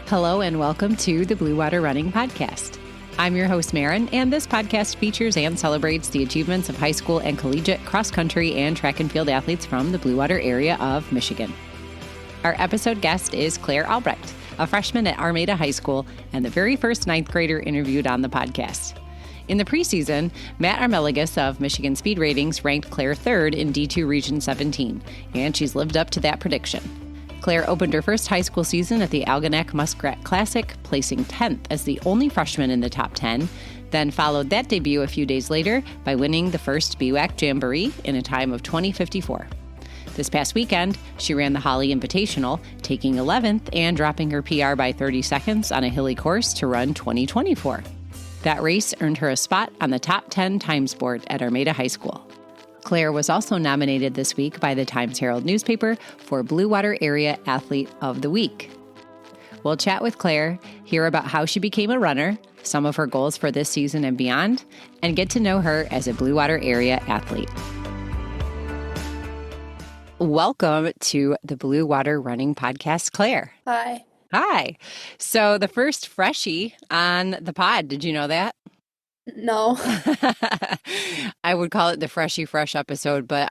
Hello and welcome to the Blue Water Running Podcast. I'm your host, Maren, and this podcast features and celebrates the achievements of high school and collegiate cross-country and track and field athletes from the Blue Water area of Michigan. Our episode guest is Claire Albrecht, a freshman at Armada High School and the very first ninth grader interviewed on the podcast. In the preseason, Matt Armelagos of Michigan Speed Ratings ranked Claire third in D2 Region 17, and she's lived up to that prediction. Claire opened her first high school season at the Algonac Muskrat Classic, placing 10th as the only freshman in the top 10, then followed that debut a few days later by winning the first BWAC Jamboree in a time of 20:54. This past weekend, she ran the Holly Invitational, taking 11th and dropping her PR by 30 seconds on a hilly course to run 20:24. That race earned her a spot on the top 10 times board at Armada High School. Claire was also nominated this week by the Times Herald newspaper for Blue Water Area Athlete of the Week. We'll chat with Claire, hear about how she became a runner, some of her goals for this season and beyond, and get to know her as a Blue Water Area athlete. Welcome to the Blue Water Running Podcast, Claire. Hi. Hi. So the first freshie on the pod, did you know that? No. I would call it the Freshie Fresh episode, but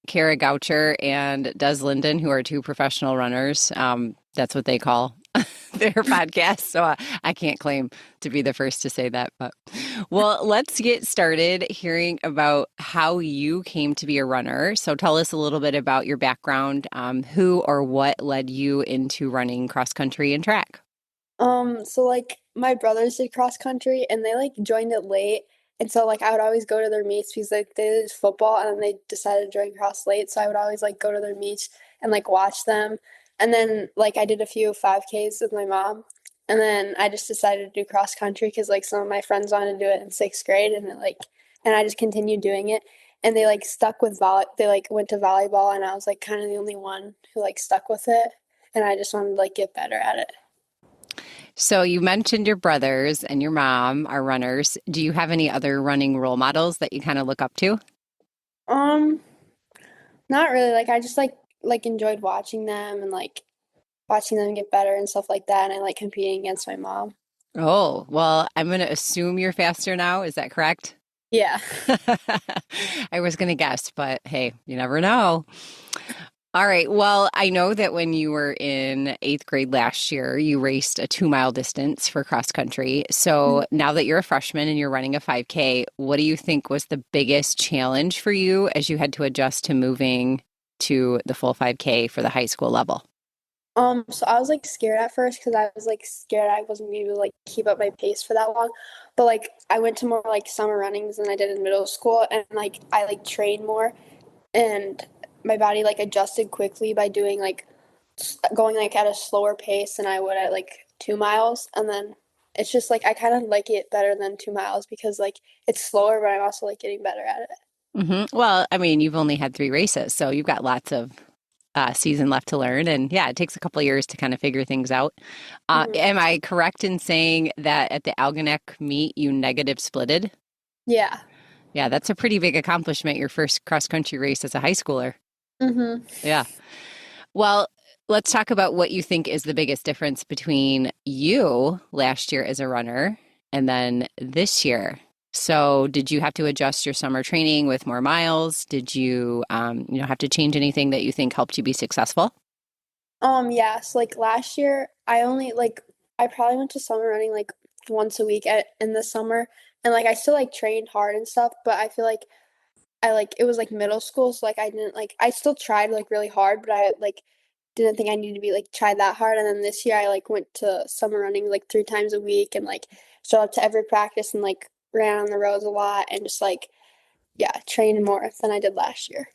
Kara Goucher and Des Linden, who are two professional runners, that's what they call their podcast. So I can't claim to be the first to say that. But well, let's get started hearing about how you came to be a runner. So tell us a little bit about your background, who or what led you into running cross country and track. My brothers did cross country and they joined it late. And so I would always go to their meets because they did football and then they decided to join cross late. So I would always go to their meets and watch them. And then I did a few 5Ks with my mom. And then I just decided to do cross country because some of my friends wanted to do it in sixth grade and I just continued doing it. And they stuck with they went to volleyball and I was kind of the only one who stuck with it. And I just wanted to get better at it. So you mentioned your brothers and your mom are runners. Do you have any other running role models that you kind of look up to? Not really. I just enjoyed watching them and watching them get better and stuff like that. And I like competing against my mom. Oh, well, I'm going to assume you're faster now. Is that correct? Yeah. I was going to guess, but hey, you never know. All right. Well, I know that when you were in eighth grade last year, you raced a 2-mile distance for cross country. So now that you're a freshman and you're running a 5K, what do you think was the biggest challenge for you as you had to adjust to moving to the full 5K for the high school level? So I was scared at first because I was scared I wasn't going to be able to keep up my pace for that long. But I went to more summer runnings than I did in middle school, and I trained more, and my body adjusted quickly by doing going at a slower pace than I would at 2 miles. And then it's just I kind of like it better than 2 miles because it's slower, but I'm also getting better at it. Mm-hmm. Well, I mean, you've only had 3 races, so you've got lots of season left to learn. And yeah, it takes a couple of years to kind of figure things out. Am I correct in saying that at the Algonac meet, you negative splitted? Yeah. Yeah, that's a pretty big accomplishment, your first cross-country race as a high schooler. Mm-hmm. Yeah. Well, let's talk about what you think is the biggest difference between you last year as a runner and then this year. So did you have to adjust your summer training with more miles? Did you, have to change anything that you think helped you be successful? Yeah. So last year, I only I probably went to summer running once a week in the summer, and I still trained hard and stuff, but I feel it was middle school, so I didn't I still tried really hard, but I didn't think I needed to be try that hard. And then this year I went to summer running 3 times a week and showed up to every practice and ran on the roads a lot and just trained more than I did last year.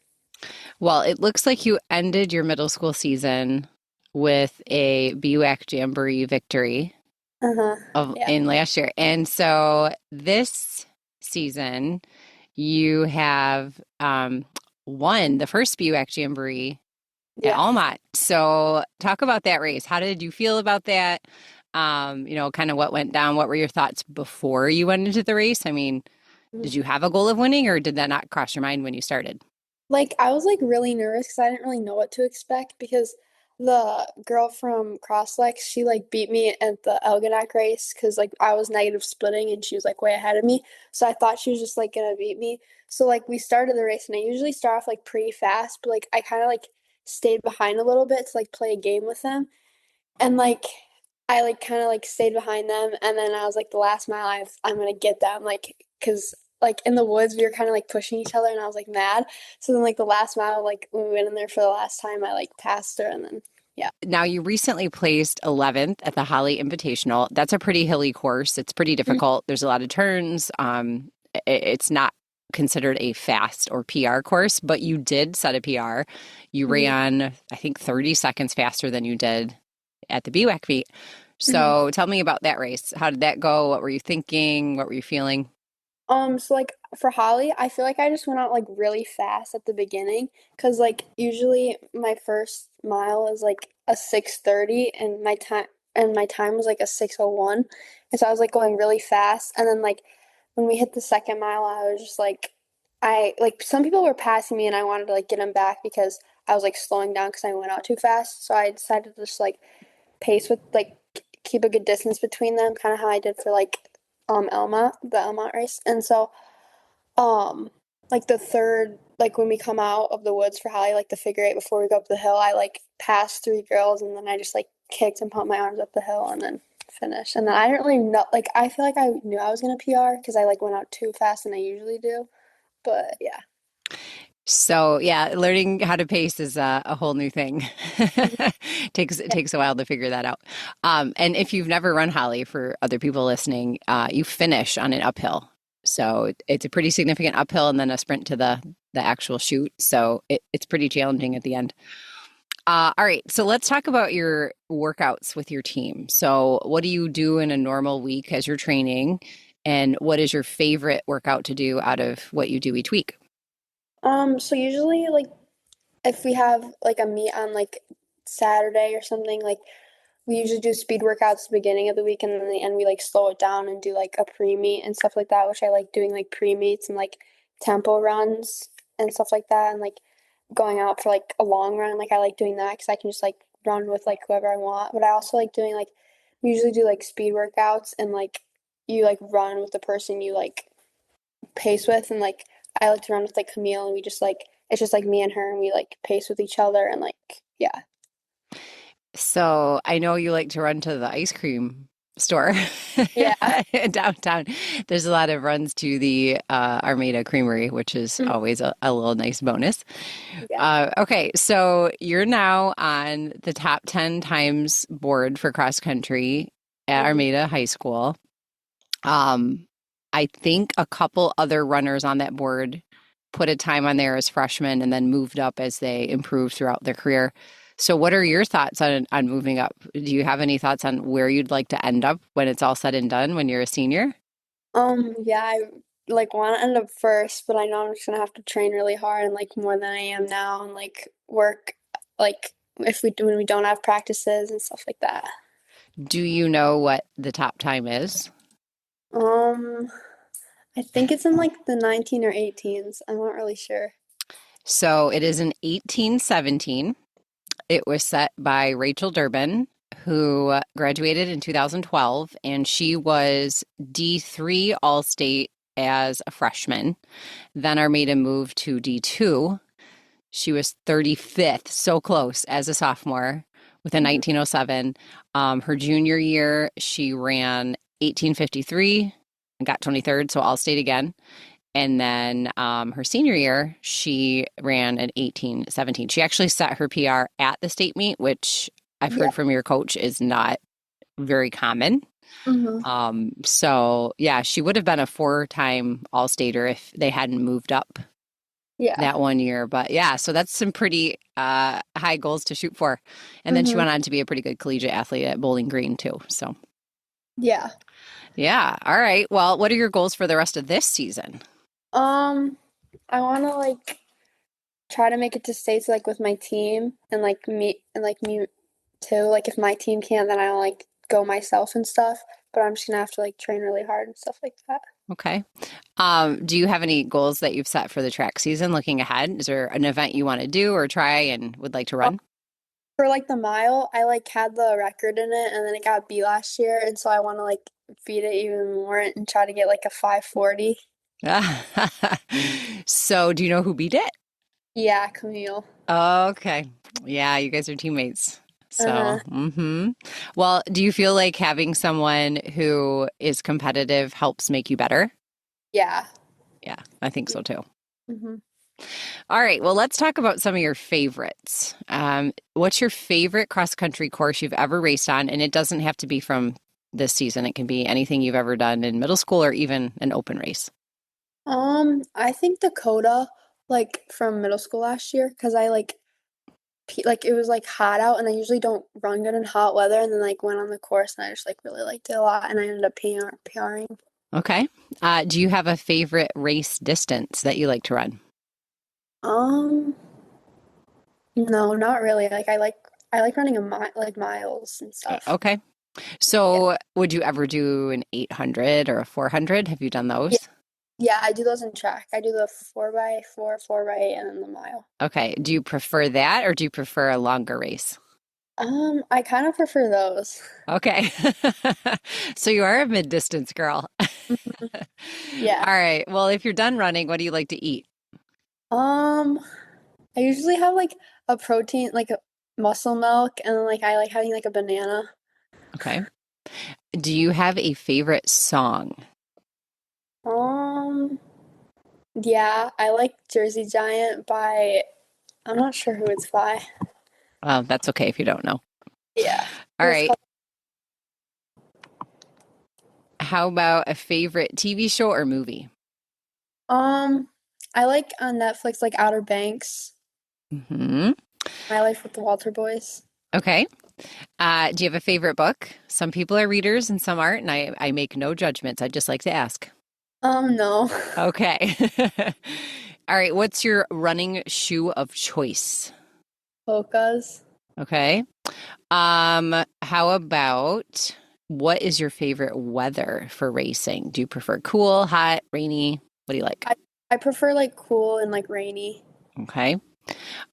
Well, it looks like you ended your middle school season with a BWAC Jamboree victory in last year. And so this season you have won the first BWAC Jamboree at Almont. So talk about that race. How did you feel about that? Kind of what went down. What were your thoughts before you went into the race? I mean, did you have a goal of winning or did that not cross your mind when you started? I was really nervous because I didn't really know what to expect because the girl from Crosslex, she like beat me at the Algonac race because like I was negative splitting and she was like way ahead of me. So I thought she was just like gonna beat me. So like we started the race and I usually start off like pretty fast, but like I kind of like stayed behind a little bit to like play a game with them. And like I like kind of like stayed behind them and then I was like the last mile I'm gonna get them like because like in the woods we were kind of like pushing each other and I was like mad. So then like the last mile like when we went in there for the last time I like passed her and then yeah. Now, you recently placed 11th at the Holly Invitational. That's a pretty hilly course. It's pretty difficult. There's a lot of turns. It's not considered a fast or PR course, but you did set a PR. You ran, I think, 30 seconds faster than you did at the BWAC meet. So tell me about that race. How did that go? What were you thinking? What were you feeling? So like for Holly, I feel like I just went out like really fast at the beginning because like usually my first mile is like a 6:30 and my time was like a 6:01. And so I was like going really fast and then like when we hit the second mile, I was just like I like some people were passing me and I wanted to like get them back because I was like slowing down because I went out too fast. So I decided to just like pace with like keep a good distance between them, kind of how I did for like the Elmont race. And so like the third like when we come out of the woods for Holly, like the figure eight before we go up the hill, I like passed three girls and then I just like kicked and pumped my arms up the hill and then finished. And then I didn't really know like I feel like I knew I was gonna PR because I like went out too fast than I usually do. But yeah. So yeah, learning how to pace is a whole new thing. It takes a while to figure that out. And if you've never run Holly, for other people listening, you finish on an uphill. So it's a pretty significant uphill and then a sprint to the actual chute. So it's pretty challenging at the end. All right, so let's talk about your workouts with your team. So what do you do in a normal week as you're training? And what is your favorite workout to do out of what you do each week? So usually like if we have like a meet on like Saturday or something, like we usually do speed workouts at the beginning of the week and then in the end we like slow it down and do like a pre-meet and stuff like that, which I like doing like pre-meets and like tempo runs and stuff like that and like going out for like a long run. Like I like doing that because I can just like run with like whoever I want. But I also like doing like we usually do like speed workouts and like you like run with the person you like pace with and like I like to run with like Camille and we just like it's just like me and her and we like pace with each other and like yeah. So I know you like to run to the ice cream store Yeah. downtown. There's a lot of runs to the Armada Creamery, which is always a little nice bonus. Yeah. Okay, so you're now on the top 10 times board for cross country at Armada High School. I think a couple other runners on that board put a time on there as freshmen and then moved up as they improved throughout their career. So what are your thoughts on moving up? Do you have any thoughts on where you'd like to end up when it's all said and done when you're a senior? Yeah, I like want to end up first, but I know I'm just gonna have to train really hard and like more than I am now and like work like if we do when we don't have practices and stuff like that. Do you know what the top time is? Um, I think it's in like the 19 or 18s. I'm not really sure. So it is an 18:17. It was set by Rachel Durbin, who graduated in 2012, and she was D3 All-State as a freshman. Then Armada moved to D2. She was 35th, so close, as a sophomore with a 1907. Her junior year, she ran 18:53 and got 23rd, so All-State again. And then her senior year, she ran an 18:17. She actually set her PR at the state meet, which I've heard from your coach is not very common. So yeah, she would have been a 4-time All-Stater if they hadn't moved up that one year. But yeah, so that's some pretty high goals to shoot for. And then she went on to be a pretty good collegiate athlete at Bowling Green too. So Yeah. yeah. All right. Well, what are your goals for the rest of this season? I want to like try to make it to states like with my team and like me too. Like if my team can't, then I'll like go myself and stuff. But I'm just gonna have to like train really hard and stuff like that. Okay. Do you have any goals that you've set for the track season looking ahead? Is there an event you want to do or try and would like to run? For like the mile, I like had the record in it and then it got beat last year, and so I want to like beat it even more and try to get like a 5:40. So, do you know who beat it? Yeah, Camille. Okay. Yeah, you guys are teammates. Uh-huh. So, well, do you feel like having someone who is competitive helps make you better? Yeah. Yeah, I think so too. hmm All right. Well, let's talk about some of your favorites. What's your favorite cross country course you've ever raced on? And it doesn't have to be from this season. It can be anything you've ever done in middle school or even an open race. I think Dakota, like from middle school last year, because I like it was like hot out, and I usually don't run good in hot weather, and then like went on the course, and I just like really liked it a lot, and I ended up PRing. Okay. Do you have a favorite race distance that you like to run? Um, no, not really. Like I like running like miles and stuff. Okay. Yeah. So, would you ever do an 800 or a 400? Have you done Yeah, those? yeah, I do those in track. I do the 4x4, 4x8, and then the mile. Okay. Do you prefer that or do you prefer a longer race? I kind of prefer those. Okay. So you are a mid-distance girl. Mhm. All Yeah. right. Well, if you're done running, what do you like to eat? Um, I usually have like a protein, like a muscle milk, and then like I like having like a banana. Okay. Do you have a favorite song? Um, yeah, I like Jersey Giant by, I'm not sure who it's by. That's okay if you don't know. Yeah. All It's right. called, How about a favorite TV show or movie? um, I like on Netflix like Outer Banks, Hmm. My Life with the Walter Boys. Okay. Do you have a favorite book? Some people are readers and some aren't, and I make no judgments. I just like to ask. No. Okay. All right. What's your running shoe of choice? Polkas. Okay. How about what is your favorite weather for racing? Do you prefer cool, hot, rainy? What do you like? I I prefer like cool and like rainy. Okay.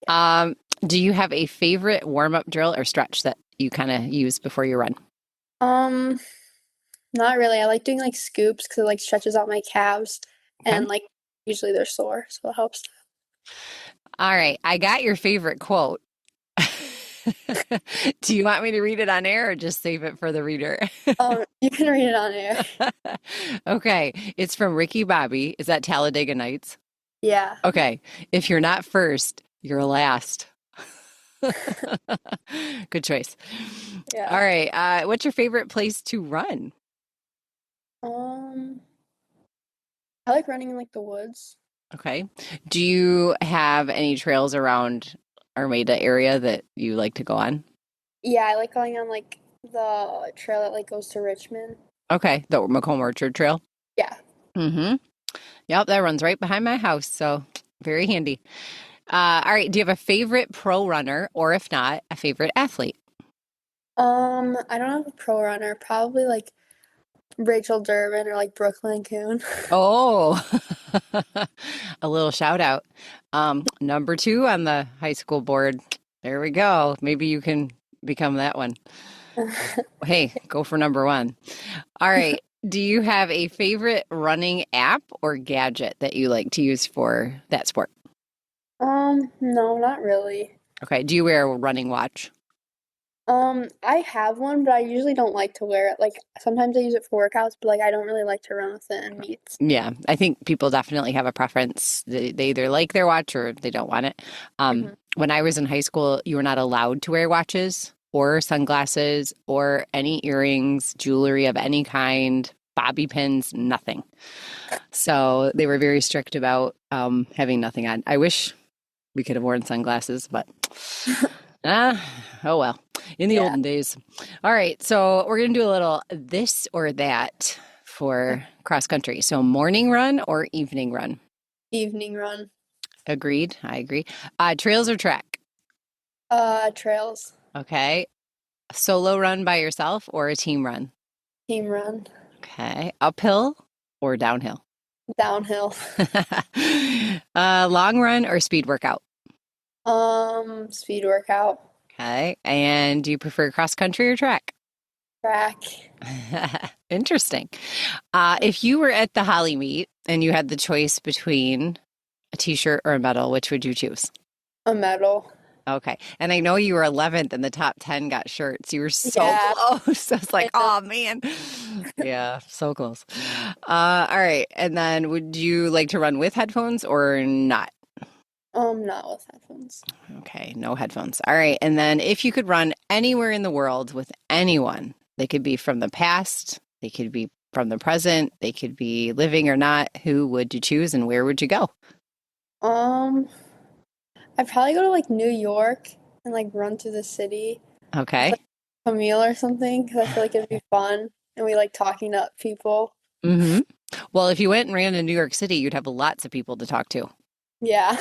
Um, do you have a favorite warm-up drill or stretch that you kind of use before you run? Um, Not really. I like doing like scoops because it like stretches out my calves, Okay. and like usually they're sore, so it helps. All right. I got your favorite quote. Do you want me to read it on air or just save it for the reader? You can read it on air. Okay. It's from Ricky Bobby. Is that Talladega Nights? Yeah. Okay. If you're not first, you're last. Good choice. All Yeah. right. What's your favorite place to run? Um, I like running in like the woods. Okay. Do you have any trails around Armada area that you like to go on? Yeah, I like going on like the trail that like goes to Richmond. Okay. The Macomb Orchard Trail? Yeah. Mm-hmm. Yep, that runs right behind my house, so very handy. All right. Do you have a favorite pro runner, or if not, a favorite athlete? I don't have a pro runner. Probably like Rachel Durbin or like Brooklyn Coon. Oh, a little shout out. Number two on the high school board. There we go. Maybe you can become that one. Hey, go for number one. All right. Do you have a favorite running app or gadget that you like to use for that sport? No, not really. Okay. Do you wear a running watch? I have one, but I usually don't like to wear it. Like sometimes I use it for workouts, but like I don't really like to run with it in meets. Yeah, I think people definitely have a preference. They either like their watch or they don't want it. hmm When I was in high school, you were not allowed to wear watches or sunglasses or any earrings, jewelry of any kind, bobby pins, nothing. So they were very strict about having nothing on. I wish we could have worn sunglasses, but oh well, in the Yeah. olden days. All right, so we're going to do a little this or that for cross country. So morning run or evening run? Evening run. Agreed. I agree. Trails or track? Trails. Okay. Solo run by yourself or a team run? Team run. Okay. Uphill or downhill? Downhill. Long run or speed workout? Speed workout. Okay. And do you prefer cross country or track? Track. Interesting. If you were at the Holly meet and you had the choice between a t-shirt or a medal, which would you choose? A medal. Okay. And I know you were 11th and the top 10 got shirts. You were so Yeah. close. I was like, oh man. Yeah, so close. All right. And then would you like to run with headphones or not? Not with headphones. Okay, no headphones. All right. And then if you could run anywhere in the world with anyone, they could be from the past, they could be from the present, they could be living or not, who would you choose and where would you go? I'd probably go to like New York and like run through the city. Okay. Like a meal or something because I feel like it'd be fun and we like talking to people. Mm-hmm. Well, if you went and ran in New York City, you'd have lots of people to talk to. Yeah.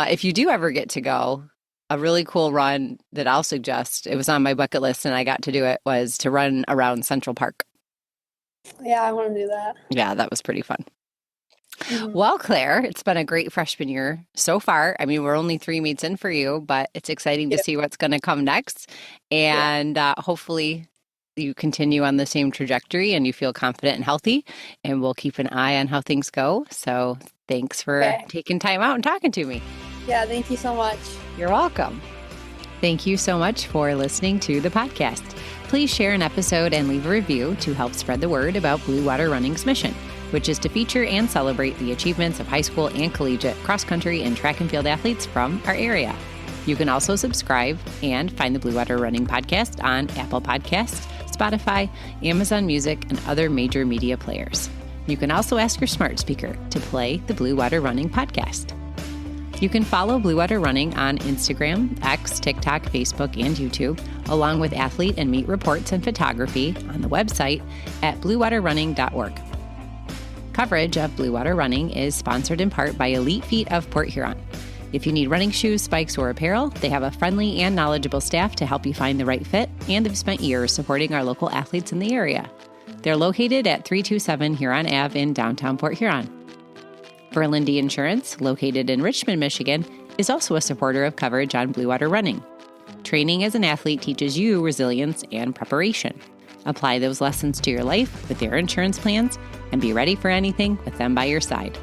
If you do ever get to go, a really cool run that I'll suggest, it was on my bucket list and I got to do it, was to run around Central Park. Yeah, I want to do that. Yeah, that was pretty fun. Mhm. Well, Claire, it's been a great freshman year so far. I mean, we're only 3 meets in for you, but it's exciting to see what's going to come next. And hopefully you continue on the same trajectory and you feel confident and healthy, and we'll keep an eye on how things go. So thanks for taking time out and talking to me. Yeah, thank you so much. You're welcome. Thank you so much for listening to the podcast. Please share an episode and leave a review to help spread the word about Blue Water Running's mission, which is to feature and celebrate the achievements of high school and collegiate cross-country and track and field athletes from our area. You can also subscribe and find the Blue Water Running podcast on Apple Podcasts, Spotify, Amazon Music, and other major media players. You can also ask your smart speaker to play the Blue Water Running podcast. You can follow Blue Water Running on Instagram, X, TikTok, Facebook, and YouTube, along with athlete and meet reports and photography on the website at bluewaterrunning.org. Coverage of Blue Water Running is sponsored in part by Elite Feet of Port Huron. If you need running shoes, spikes, or apparel, they have a friendly and knowledgeable staff to help you find the right fit, and have spent years supporting our local athletes in the area. They're located at 327 Huron Ave in downtown Port Huron. Berlindy Insurance, located in Richmond, Michigan, is also a supporter of coverage on Blue Water Running. Training as an athlete teaches you resilience and preparation. Apply those lessons to your life with their insurance plans and be ready for anything with them by your side.